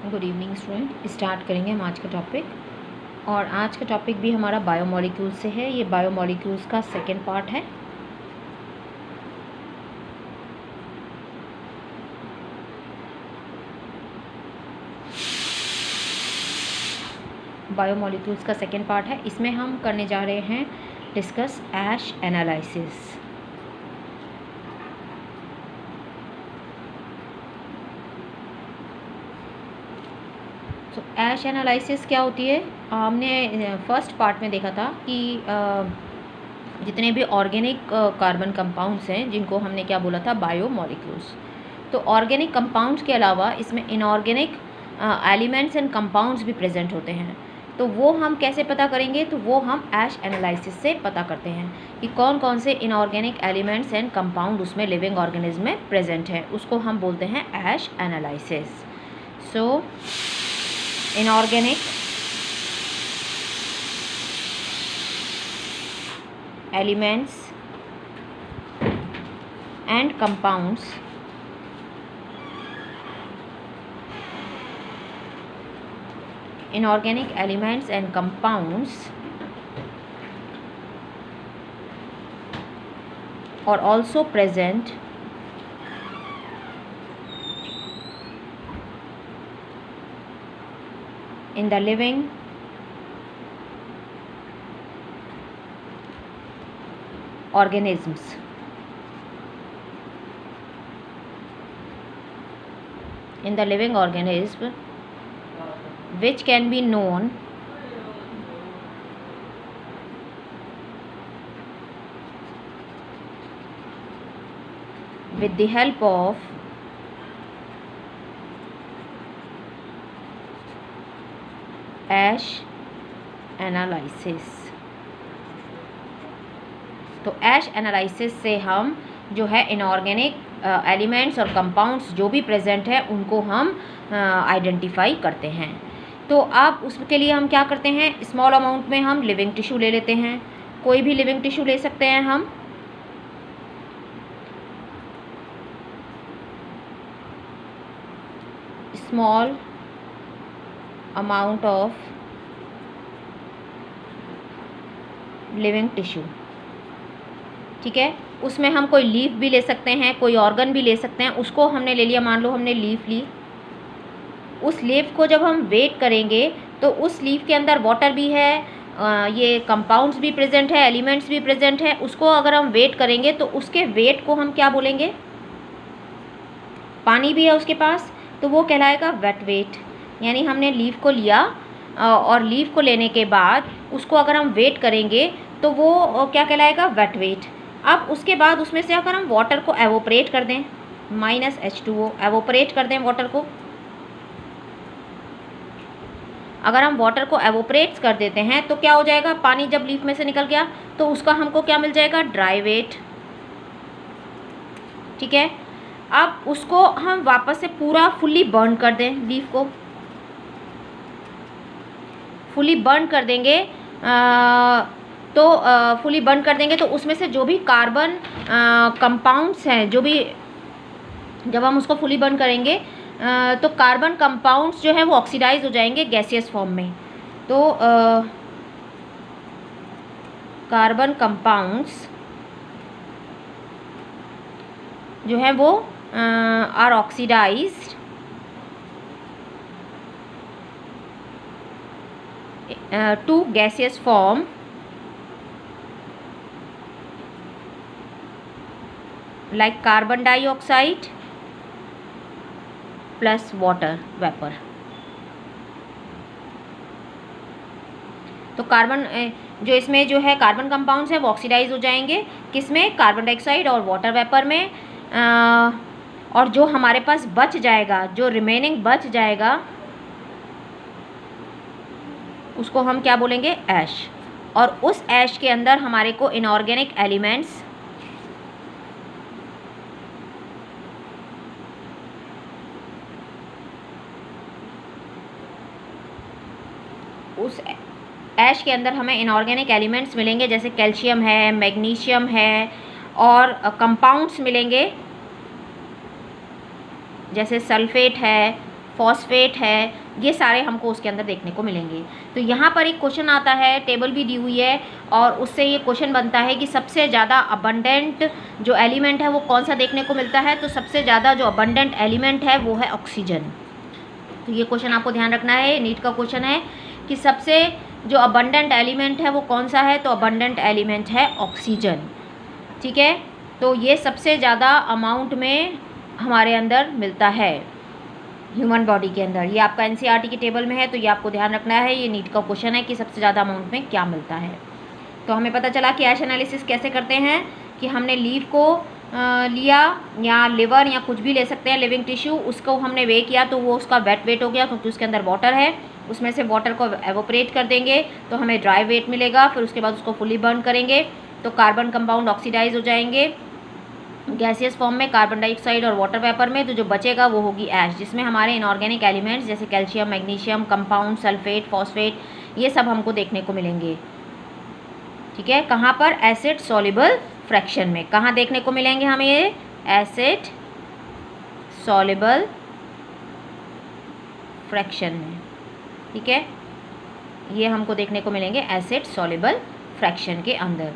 Good evening student. Start करेंगे हम आज का टॉपिक। और आज का टॉपिक भी हमारा बायोमॉलिक्यूल्स से है। ये बायोमॉलिक्यूल्स का सेकेंड पार्ट है। बायोमॉलिक्यूल्स का सेकेंड पार्ट है। इसमें हम करने जा रहे हैं डिस्कस ऐश एनालिसिस। तो ऐश एनालिसिस क्या होती है? हमने फर्स्ट पार्ट में देखा था कि जितने भी ऑर्गेनिक कार्बन कंपाउंड्स हैं जिनको हमने क्या बोला था, बायोमॉलिक्यूल्स। तो ऑर्गेनिक कंपाउंड्स के अलावा इसमें इनऑर्गेनिक एलिमेंट्स एंड कंपाउंड्स भी प्रेजेंट होते हैं। तो वो हम कैसे पता करेंगे? तो वो हम ऐश एनालिसिस से पता करते हैं कि कौन कौन से इनऑर्गेनिक एलिमेंट्स एंड कंपाउंड उसमें लिविंग ऑर्गेनिज्म में प्रेजेंट है। उसको हम बोलते हैं ash analysis. So inorganic elements and compounds inorganic elements and compounds are also present in the living organisms. In the living organism, which can be known with the help of ash analysis. तो ash analysis से हम जो है inorganic elements और compounds जो भी present है उनको हम आइडेंटिफाई करते हैं। तो अब उसके लिए हम क्या करते हैं, स्मॉल अमाउंट में हम लिविंग टिश्यू ले लेते हैं। कोई भी लिविंग टिश्यू ले सकते हैं हम। Small amount of living tissue, ठीक है। उसमें हम कोई लीफ भी ले सकते हैं, कोई ऑर्गन भी ले सकते हैं। उसको हमने ले लिया, मान लो हमने लीफ ली। उस लीफ को जब हम वेट करेंगे तो उस लीफ के अंदर वाटर भी है, ये कंपाउंड्स भी प्रेजेंट है, एलिमेंट्स भी प्रेजेंट है। उसको अगर हम वेट करेंगे तो उसके वेट को हम क्या बोलेंगे? पानी भी है उसके पास, तो वो कहलाएगा वेट वेट। यानी हमने लीफ को लिया और लीफ को लेने के बाद उसको अगर हम वेट करेंगे तो वो क्या कहलाएगा? Wait wait. अब उसके बाद उसमें से अगर हम वाटर को एवोपरेट कर दें, -H2O एवोपरेट कर दें वाटर को। अगर हम वाटर को एवोपरेट कर देते हैं तो क्या हो जाएगा? पानी जब लीफ में से निकल गया तो उसका हमको क्या मिल जाएगा? ड्राई वेट, ठीक है। अब उसको हम वापस से पूरा फुल्ली बर्न कर दें, लीफ को फुली बर्न कर देंगे फुली बर्न कर देंगे तो उसमें से जो भी कार्बन कंपाउंड्स हैं, जो भी जब हम उसको फुली बर्न करेंगे तो कार्बन कंपाउंड्स जो है वो ऑक्सीडाइज हो जाएंगे गैसियस फॉर्म में। तो कार्बन कंपाउंड्स जो है वो are oxidised to gaseous form like carbon dioxide plus water vapor। तो कार्बन जो इसमें जो है कार्बन कंपाउंड्स है वो ऑक्सीडाइज हो जाएंगे, किसमें? कार्बन डाइऑक्साइड और वाटर वेपर में। और जो हमारे पास बच जाएगा, जो रिमेनिंग बच जाएगा, उसको हम क्या बोलेंगे? ऐश। और उस ऐश के अंदर हमारे को इनऑर्गेनिक एलिमेंट्स उस ऐश के अंदर हमें इनऑर्गेनिक एलिमेंट्स मिलेंगे, जैसे कैल्शियम है, मैग्नीशियम है, और कंपाउंड्स मिलेंगे जैसे सल्फेट है, फॉस्फेट है, ये सारे हमको उसके अंदर देखने को मिलेंगे। तो यहाँ पर एक क्वेश्चन आता है, टेबल भी दी हुई है और उससे ये क्वेश्चन बनता है कि सबसे ज़्यादा अबंडेंट जो एलिमेंट है वो कौन सा देखने को मिलता है। तो सबसे ज़्यादा जो अबंडेंट एलिमेंट है वो है ऑक्सीजन। तो ये क्वेश्चन आपको ध्यान रखना है, नीट का क्वेश्चन है कि सबसे जो अबंडेंट एलिमेंट है वो कौन सा है। तो अबंडेंट एलिमेंट है ऑक्सीजन। ठीक है, तो ये सबसे ज़्यादा अमाउंट में हमारे अंदर मिलता है ह्यूमन बॉडी के अंदर। ये आपका एनसीईआरटी की टेबल में है, तो ये आपको ध्यान रखना है। ये नीट का क्वेश्चन है कि सबसे ज़्यादा अमाउंट में क्या मिलता है। तो हमें पता चला कि ऐश एनालिसिस कैसे करते हैं कि हमने लीव को लिया या लिवर या कुछ भी ले सकते हैं लिविंग टिश्यू, उसको हमने वे किया तो वो उसका वेट वेट हो गया क्योंकि उसके अंदर वाटर है। उसमें से वाटर को एवोपरेट कर देंगे तो हमें ड्राई वेट मिलेगा। फिर उसके बाद उसको फुली बर्न करेंगे तो कार्बन कंपाउंड ऑक्सीडाइज हो जाएंगे गैसियस फॉर्म में, कार्बन डाइऑक्साइड और वाटर वेपर में। तो जो बचेगा वो होगी ऐश, जिसमें हमारे इनऑर्गेनिक एलिमेंट्स जैसे calcium, magnesium, compound, sulphate, phosphate, ये सब हमको देखने को मिलेंगे। ठीक है, कहाँ पर? एसिड सॉल्युबल फ्रैक्शन में। कहाँ देखने को मिलेंगे हमें ये? एसिड सॉल्युबल फ्रैक्शन में। ठीक है, ये हमको देखने को मिलेंगे एसिड सॉल्युबल फ्रैक्शन के अंदर।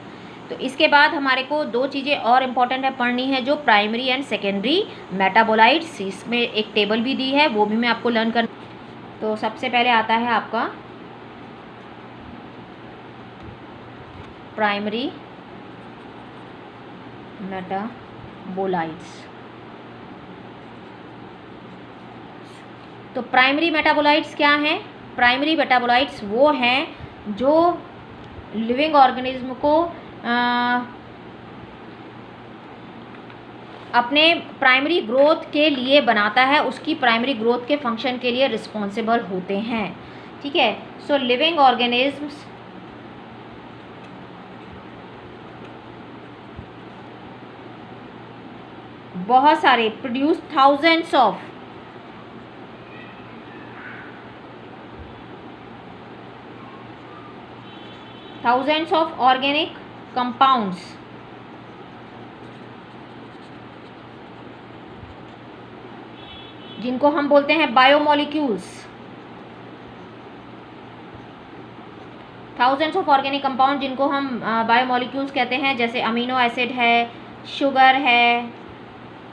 तो इसके बाद हमारे को दो चीज़ें और इम्पॉर्टेंट है पढ़नी है, जो प्राइमरी एंड सेकेंडरी मेटाबोलाइट्स। इसमें एक टेबल भी दी है, वो भी मैं आपको लर्न कर। तो सबसे पहले आता है आपका प्राइमरी मेटाबोलाइट्स। तो प्राइमरी मेटाबोलाइट्स क्या हैं? प्राइमरी मेटाबोलाइट्स वो हैं जो लिविंग ऑर्गेनिज्म को अपने प्राइमरी ग्रोथ के लिए बनाता है, उसकी प्राइमरी ग्रोथ के फंक्शन के लिए रिस्पॉन्सिबल होते हैं। ठीक है, सो लिविंग ऑर्गेनिज्म्स बहुत सारे produce thousands of organic compounds जिनको हम बोलते हैं biomolecules. Thousands of organic compound जिनको हम बायोमोलिक्यूल्स कहते हैं, जैसे अमीनो एसिड है, शुगर है,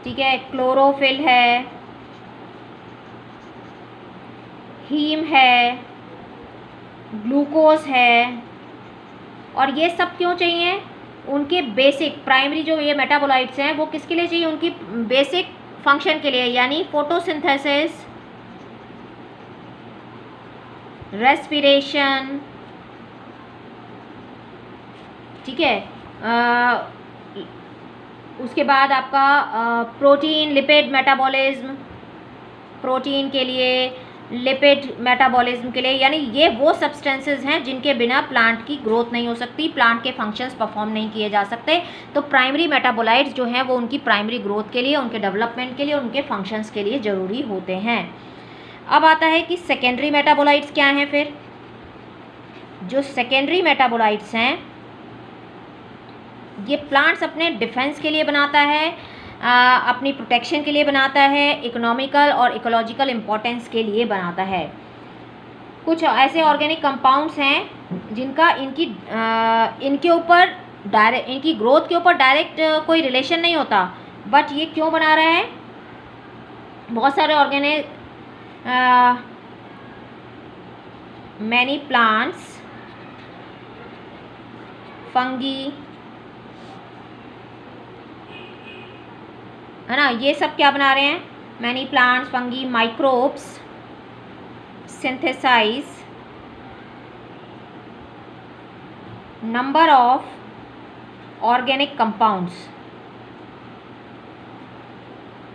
ठीक है, क्लोरोफिल है, हीम है, ग्लूकोज है। और ये सब क्यों चाहिए? उनके बेसिक प्राइमरी जो ये मेटाबोलाइट्स हैं वो किसके लिए चाहिए? उनकी बेसिक फंक्शन के लिए, यानी फोटोसिंथेसिस, रेस्पिरेशन। ठीक है, उसके बाद आपका प्रोटीन लिपिड मेटाबॉलिज्म, प्रोटीन के लिए, लिपिड मेटाबॉलिज्म के लिए, यानी ये वो सब्सटेंसेस हैं जिनके बिना प्लांट की ग्रोथ नहीं हो सकती, प्लांट के फंक्शंस परफॉर्म नहीं किए जा सकते। तो प्राइमरी मेटाबोलाइट्स जो हैं वो उनकी प्राइमरी ग्रोथ के लिए, उनके डेवलपमेंट के लिए, उनके फंक्शंस के लिए ज़रूरी होते हैं। अब आता है कि सेकेंडरी मेटाबोलाइट्स क्या हैं। फिर जो सेकेंडरी मेटाबोलाइट्स हैं ये प्लांट्स अपने डिफेंस के लिए बनाता है, अपनी प्रोटेक्शन के लिए बनाता है, इकोनॉमिकल और इकोलॉजिकल इम्पोर्टेंस के लिए बनाता है। कुछ ऐसे ऑर्गेनिक कंपाउंड्स हैं जिनका इनके ऊपर डायरेक्ट, इनकी ग्रोथ के ऊपर डायरेक्ट कोई रिलेशन नहीं होता, बट ये क्यों बना रहे हैं? बहुत सारे ऑर्गेनिक मैनी प्लांट्स, फंगी, है ना, ये सब क्या बना रहे हैं? Many plants, fungi, microbes synthesise number of organic compounds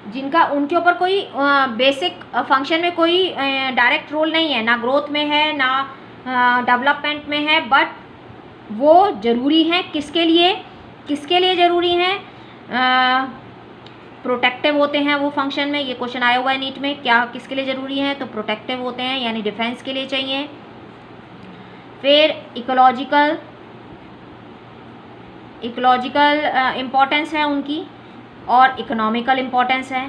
जिनका उनके ऊपर कोई बेसिक फंक्शन में कोई डायरेक्ट रोल नहीं है, ना ग्रोथ में है ना डेवलपमेंट में है, बट वो ज़रूरी हैं किसके लिए? किसके लिए ज़रूरी हैं? प्रोटेक्टिव होते हैं वो फंक्शन में। ये क्वेश्चन आया हुआ है नीट में, क्या किसके लिए ज़रूरी है? तो प्रोटेक्टिव होते हैं, यानी डिफेंस के लिए चाहिए। फिर इकोलॉजिकल इम्पोर्टेंस है उनकी, और इकोनॉमिकल इम्पोर्टेंस है।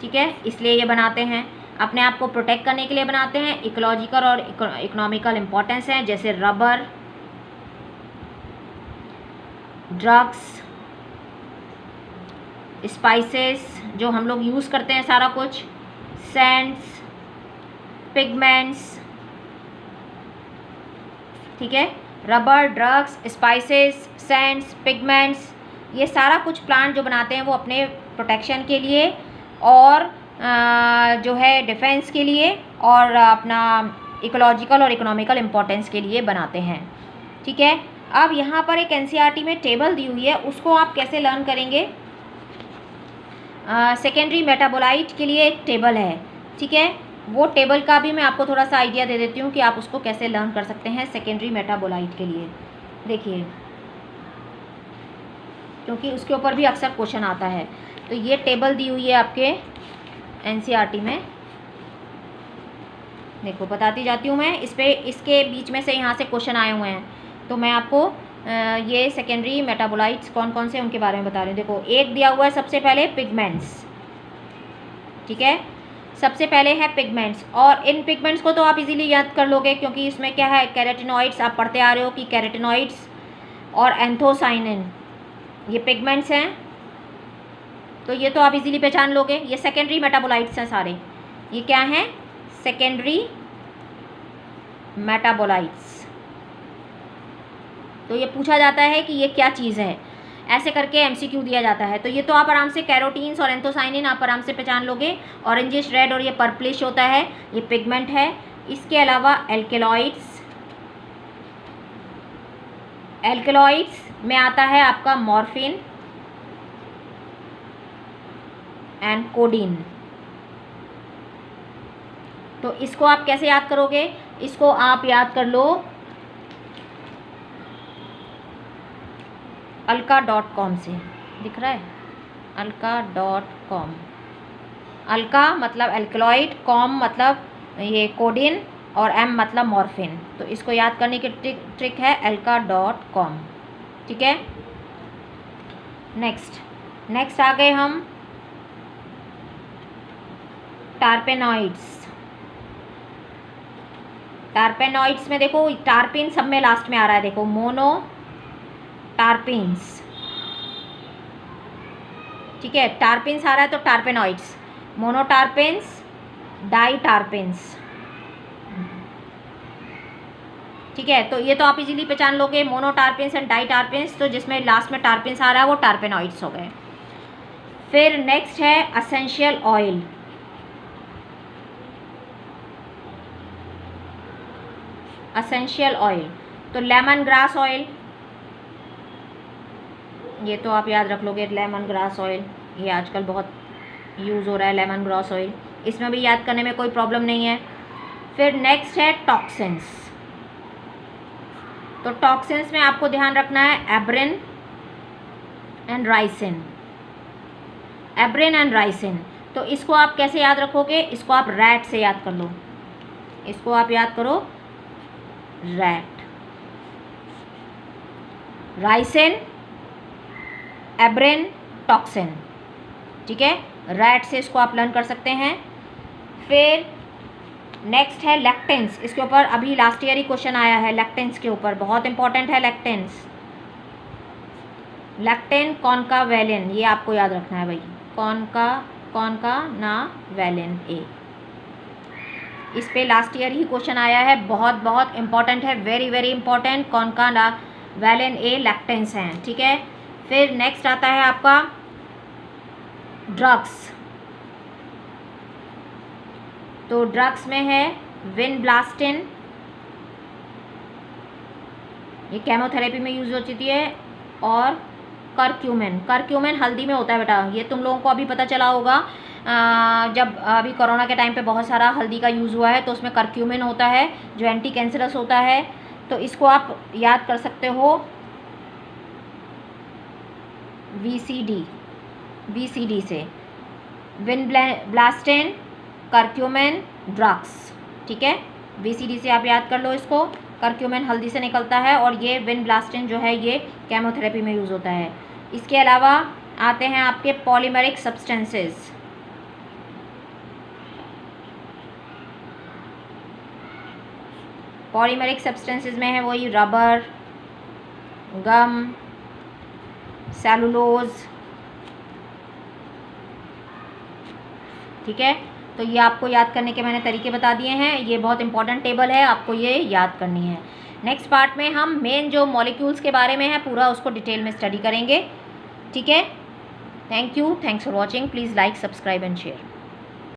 ठीक है, इसलिए ये बनाते हैं, अपने आप को प्रोटेक्ट करने के लिए बनाते हैं। इकोलॉजिकल और इकोनॉमिकल इम्पोर्टेंस हैं, जैसे रबर, ड्रग्स, स्पाइसेस जो हम लोग यूज़ करते हैं सारा कुछ, सैंड्स, पिगमेंट्स, ठीक है, rubber, drugs, spices, Sands, pigments, ये सारा कुछ प्लांट जो बनाते हैं वो अपने प्रोटेक्शन के लिए और जो है डिफेंस के लिए और अपना इकोलॉजिकल और इकोनॉमिकल इम्पोर्टेंस के लिए बनाते हैं। ठीक है, अब यहाँ पर एक एनसीईआरटी में टेबल दी हुई है, उसको आप कैसे लर्न करेंगे। सेकेंडरी मेटाबोलाइट के लिए एक टेबल है, ठीक है, वो टेबल का भी मैं आपको थोड़ा सा आइडिया दे देती हूँ कि आप उसको कैसे लर्न कर सकते हैं सेकेंडरी मेटाबोलाइट के लिए। देखिए, क्योंकि उसके ऊपर भी अक्सर क्वेश्चन आता है, तो ये टेबल दी हुई है आपके एनसीईआरटी में। देखो बताती जाती हूँ मैं, इस पे इसके बीच में से यहाँ से क्वेश्चन आए हुए हैं, तो मैं आपको ये सेकेंडरी मेटाबोलाइट्स कौन कौन से उनके बारे में बता रही हूँ। देखो, एक दिया हुआ है सबसे पहले पिगमेंट्स, ठीक है, सबसे पहले है पिगमेंट्स, और इन पिगमेंट्स को तो आप इजीली याद कर लोगे क्योंकि इसमें क्या है, कैरोटीनॉइड्स, आप पढ़ते आ रहे हो कि कैरोटीनॉइड्स और एंथोसाइनिन ये पिगमेंट्स हैं, तो ये तो आप इजीली पहचान लोगे। ये सेकेंडरी मेटाबोलाइट्स हैं सारे, ये क्या हैं, सेकेंडरी मेटाबोलाइट्स। तो ये पूछा जाता है कि ये क्या चीज़ है, ऐसे करके एमसीक्यू दिया जाता है। तो ये तो आप आराम से कैरोटीन्स और एंथोसाइनिन आप आराम से पहचान लोगे, ऑरेंजिश रेड और ये पर्पलिश होता है, ये पिगमेंट है। इसके अलावा एल्केलॉइड्स, एल्केलॉइड्स में आता है आपका मॉर्फिन एंड कोडीन। तो इसको आप कैसे याद करोगे, इसको आप याद कर लो alka.com से, दिख रहा है alka.com। अल्का मतलब एल्कलॉइड, कॉम मतलब ये कोडिन और एम मतलब मॉर्फिन। तो इसको याद करने की ट्रिक है alka.com, ठीक है। नेक्स्ट आ गए हम टार्पेनॉइड्स। टार्पेनॉइड्स में देखो, टार्पिन सब में लास्ट में आ रहा है, देखो मोनो टार्पिन्स, ठीक है, टार्पिन्स आ रहा है तो टार्पेनॉइड्स, मोनोटार्पिन्स, डाईटार्पिन्स, ठीक है। तो ये तो आप इजीली पहचान लोगे, मोनोटार्पिन्स एंड डाईटार्पिन्स, तो जिसमें लास्ट में टार्पिन्स आ रहा है वो टार्पेनॉइड्स हो गए। फिर नेक्स्ट है एसेंशियल ऑयल। एसेंशियल ऑयल तो लेमन ग्रास ऑयल, ये तो आप याद रख लोगे, लेमन ग्रास ऑयल, ये आजकल बहुत यूज़ हो रहा है लेमन ग्रास ऑयल, इसमें भी याद करने में कोई प्रॉब्लम नहीं है। फिर नेक्स्ट है टॉक्सिन्स। तो टॉक्सिन्स में आपको ध्यान रखना है abrin and ricin, abrin and ricin. तो इसको आप कैसे याद रखोगे, इसको आप रैट से याद कर लो, इसको आप याद करो रैट, राइसिन, एब्रिन, टॉक्सिन, ठीक है, रैट से इसको आप लर्न कर सकते हैं। फिर नेक्स्ट है लैक्टेंस, इसके ऊपर अभी लास्ट ईयर ही क्वेश्चन आया है, लैक्टेंस के ऊपर बहुत इंपॉर्टेंट है लैक्टेंस। लैक्टेन कॉन्का वैलिन, ये आपको याद रखना है भाई, कॉन्का ना वैलिन ए, इस पे लास्ट ईयर ही क्वेश्चन आया है, बहुत इंपॉर्टेंट है, वेरी वेरी इंपॉर्टेंट, कॉन्का ना वैलिन ए लैक्टेंस हैं, ठीक है। फिर नेक्स्ट आता है आपका ड्रग्स। तो ड्रग्स में है विनब्लास्टिन, ये केमोथेरेपी में यूज होती है, और करक्यूमिन हल्दी में होता है बेटा, ये तुम लोगों को अभी पता चला होगा, जब अभी कोरोना के टाइम पे बहुत सारा हल्दी का यूज़ हुआ है, तो उसमें करक्यूमिन होता है जो एंटी कैंसरस होता है, तो इसको आप याद कर सकते हो VCD से, विनब्लास्टिन, करक्यूमिन, ड्रग्स, ठीक है, VCD से आप याद कर लो इसको। करक्यूमिन हल्दी से निकलता है और ये विनब्लास्टिन जो है ये केमोथेरेपी में यूज़ होता है। इसके अलावा आते हैं आपके पॉलीमेरिक सब्सटेंसेस, पॉलीमरिक सब्सटेंसेस में है वही रबर, गम, सेलुलोज, ठीक है। तो ये आपको याद करने के मैंने तरीके बता दिए हैं। ये बहुत इंपॉर्टेंट टेबल है, आपको ये याद करनी है। नेक्स्ट पार्ट में हम मेन जो मॉलिक्यूल्स के बारे में है पूरा उसको डिटेल में स्टडी करेंगे, ठीक है। Thank you, thanks for watching. Please like, subscribe and share.